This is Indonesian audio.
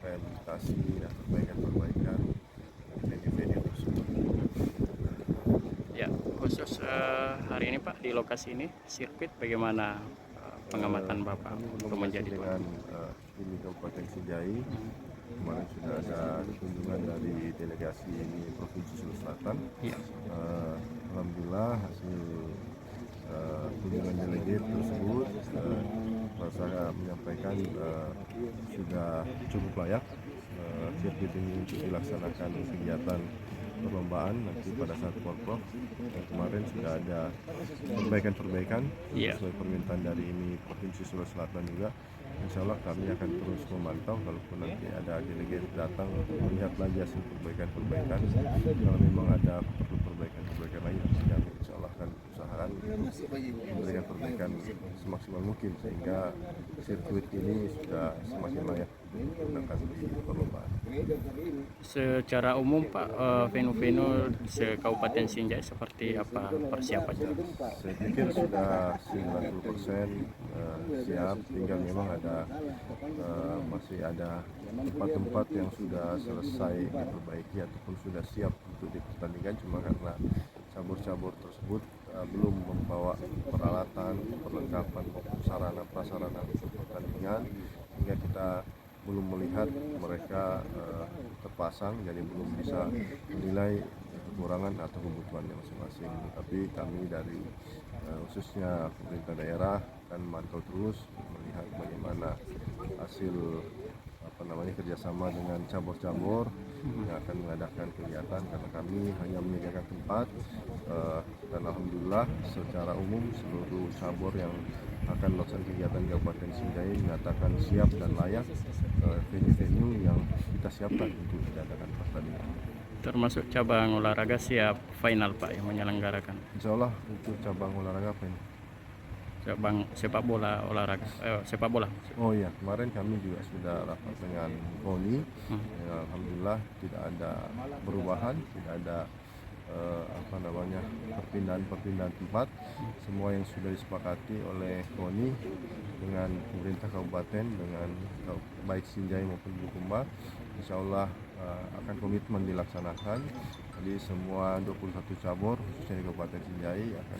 rehabilitasi dan perbaikan-perbaikan venue-venue tersebut. Ya, khusus hari ini Pak di lokasi ini sirkuit bagaimana pengamatan Bapak Kami untuk berkomunikasi menjadi tuan? dengan ini Kabupaten Sinjai. Kemarin sudah ada kunjungan dari delegasi Provinsi Sulawesi Selatan. Ya. Alhamdulillah hasil kunjungan delegate tersebut saya menyampaikan sudah cukup layak sirkuit ini untuk dilaksanakan kegiatan perlombaan nanti pada saat Porprov. Dan kemarin sudah ada perbaikan-perbaikan sesuai permintaan dari ini Provinsi Sulawesi Selatan juga. Insya Allah kami akan terus memantau kalaupun nanti ada delegasi datang untuk melihat lagi hasil perbaikan-perbaikan. Kalau memang ada perlu perbaikan-perbaikan lagi, kami insya Allah akan usahakan memberikan perbaikan semaksimal mungkin sehingga sirkuit ini sudah semakin layak digunakan di perlombaan. Secara umum Pak, venue-venue se-Kabupaten Sinjai seperti apa persiapannya? Saya pikir sudah 90% siap, tinggal memang masih ada tempat-tempat yang sudah selesai diperbaiki ataupun sudah siap untuk dipertandingkan, cuma karena cabur-cabur tersebut belum membawa peralatan, perlengkapan, sarana prasarana untuk pertandingan, sehingga kita belum melihat mereka terpasang, jadi belum bisa menilai kekurangan atau kebutuhannya masing-masing. Tapi kami dari khususnya pemerintah daerah akan memantau terus melihat bagaimana hasil kerjasama dengan cabur-cabur yang akan mengadakan kegiatan, karena kami hanya menyediakan tempat dan alhamdulillah secara umum seluruh cabur yang akan melaksanakan kegiatan di Kabupaten Sinjai menyatakan siap dan layak venue-venue yang kita siapkan untuk diadakan pertandingan. Termasuk cabang olahraga siap final Pak yang menyelenggarakan? Insya Allah untuk cabang olahraga apa ini? Cabang sepak bola olahraga, sepak bola. Oh iya, kemarin kami juga sudah rapat dengan KONI. Ya, alhamdulillah tidak ada perubahan, tidak ada perpindahan tempat. Semua yang sudah disepakati oleh KONI dengan pemerintah kabupaten, dengan baik Sinjai maupun Bulukumba, insya Allah akan komitmen dilaksanakan. Jadi semua 21 cabur khususnya di Kabupaten Sinjai akan